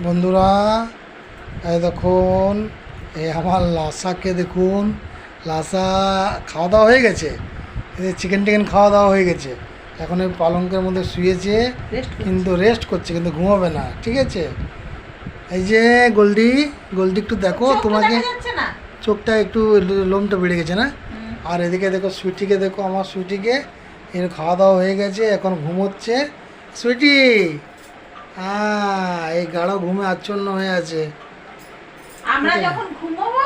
বন্ধুরা, এই দেখুন, এই আমার লাসাকে দেখুন। লাসা খাওয়া দাওয়া হয়ে গেছে, এদের চিকেন টিকেন খাওয়া দাওয়া হয়ে গেছে। এখন এই পালঙ্কের মধ্যে শুয়েছে, কিন্তু রেস্ট করছে, কিন্তু ঘুমাবে না, ঠিক আছে। এই যে গোল্ডি, গোল্ডি একটু দেখো, তোমাকে চোখটা একটু লোমটা বেড়ে গেছে না? আর এদিকে দেখো সুইটিকে, দেখো আমার সুইটিকে, এর খাওয়া দাওয়া হয়ে গেছে, এখন ঘুমোচ্ছে। সুইটি, হ্যাঁ, এই গাঢ় ঘুমে আচ্ছন্ন হয়ে আছে। আমরা যখন ঘুমাবো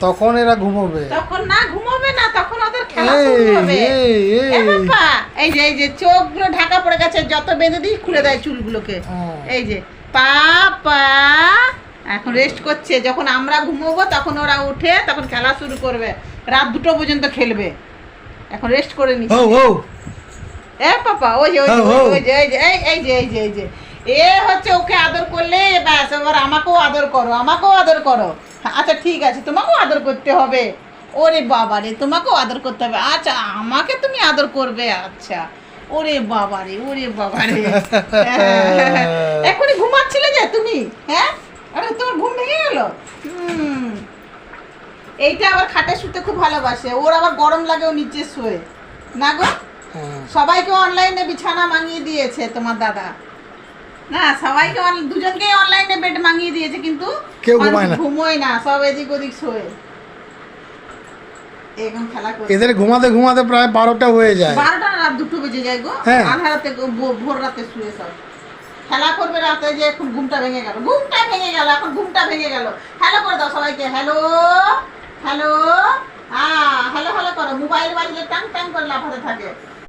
তখন এরা ঘুমোবে, তখন না ঘুমাবে না, তখন ওদের খেলা শুরু হবে। বাবা, এই যে চোখগুলো ঢাকা পড়ে গেছে, যত বেঁধে দিই খুলে দেয় চুলগুলোকে। এই যে পাপা এখন রেস্ট করছে, যখন আমরা ঘুমোবো তখন ওরা উঠে তখন খেলা শুরু করবে, রাত 2টো পর্যন্ত খেলবে। এখন রেস্ট করে নিচ্ছে। পাপা, ওই যে এই যে এ হচ্ছে, ওকে আদর করলে ব্যাস, এবার আমাকেও আদর করো, আমাকেও আদর করো। আচ্ছা ঠিক আছে, তোমাকেও আদর করতে হবে। ওরে বাবা রে, তোমাকেও আদর করতে হবে। আচ্ছা, আমাকে তুমি আদর করবে, আচ্ছা। ওরে বাবা রে, ওরে বাবা রে। এখনই ঘুমাচ্ছিলে যে তুমি, হ্যাঁ? আরে তোমার ঘুম ভেঙে গেল। এইটা আবার খাটে শুতে খুব ভালোবাসে, ওর আবার গরম লাগে, ও নিচে শোয়ে না গো। সবাইকে অনলাইনে বিছানা মাঙিয়ে দিয়েছে তোমার দাদা, না সবাইকে দুজনকে অনলাইনে বেড মাঙিয়ে দিয়েছে, কিন্তু কেউ ঘুমায় না, ঘুমোয় না, সব এদিক ওদিক শোয়ে। এরকম খেলা করে এদের ঘুমাতে ঘুমাতে প্রায় 12টা হয়ে যায়, 12টা না, রাত 2টো বেজে যায় গো। আধা রাতে, ভোর রাতে শুয়ে সব খেলা করবে রাতে। যে এখন ঘুমটা ভেঙে গেল, ঘুমটা ভেঙে গেল, এখন ঘুমটা ভেঙে গেল। হ্যালো করে দাও সবাইকে, হ্যালো হ্যালো, হ্যালো হ্যালো করো। মোবাইল বাজলে টাং টাং করে লাফাতে থাকে।